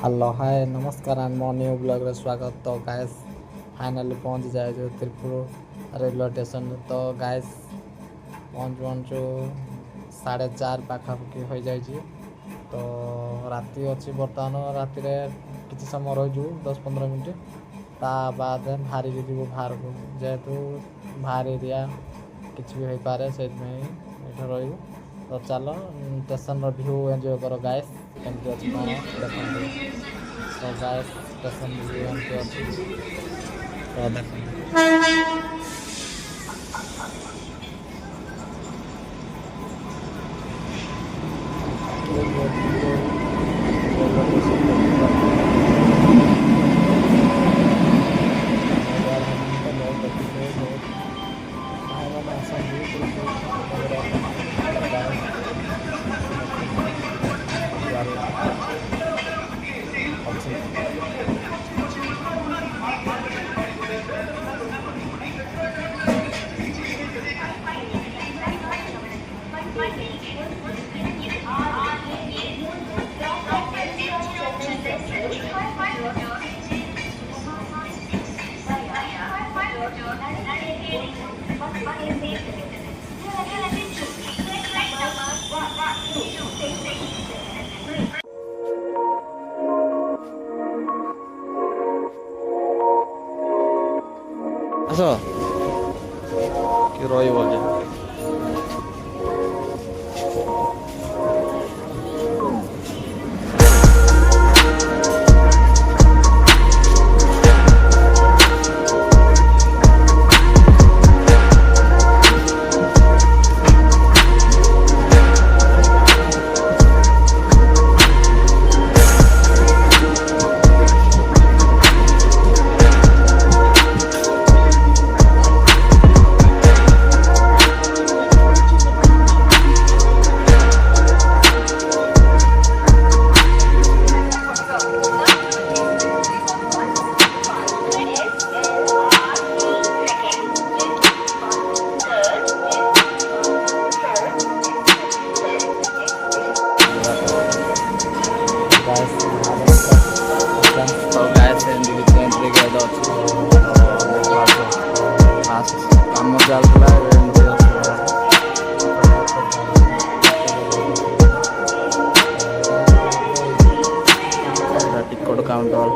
Hello hi ନମସ୍କାର and ମୋ new ବ୍ଲଗ୍ରେ ସ୍ୱାଗତ। ତ ଗାଏସ୍ ଫାଇନାଲି ପହଞ୍ଚି ଯାଇଛୁ ତିରୁପୁର ରେଲୱେ ଷ୍ଟେସନରେ। ତ ଗାଏସ୍ ପହଞ୍ଚୁ 4:30 ପାଖାପାଖି ହୋଇଯାଇଛି। ତ ରାତି ଅଛି, ବର୍ତ୍ତମାନ ରାତିରେ କିଛି ସମୟ ରହିଯିବୁ 10-15 ମିନିଟ୍। ତା ବାଦେ ବାହାରିକି ଯିବୁ ବାହାରକୁ, ଯେହେତୁ ବାହାର ଏରିଆ କିଛି ବି ହୋଇପାରେ, ସେଇଥିପାଇଁ ଏଇଠି ରହିବୁ। ତ ଚାଲ ଷ୍ଟେସନର ଭ୍ୟୁ ଏନ୍ଜୟ କର ଗାଏସ୍, କେମିତି ଅଛି କ'ଣ ଦେଖନ୍ତୁ। ତ ଗାଏସ୍ ଷ୍ଟେସନ ଭ୍ୟୁ ଏମିତି ଅଛି, ତ ଦେଖନ୍ତୁ। ଭାଇମାନେ ଆସନ୍ତି ଅଛି। ଆସ କି ରହିବ ଯେ ତ ଗାଏସ୍ ଏମିତି କିଛି ଏଣ୍ଟ୍ରି ଗେଟ୍ ଅଛି। ଫାଷ୍ଟ କାମ ଚାଲୁଥିଲା, ଏବେ ଏମିତି ଅଛି। ଏଇଟା ଟିକଟ କାଉଣ୍ଟର।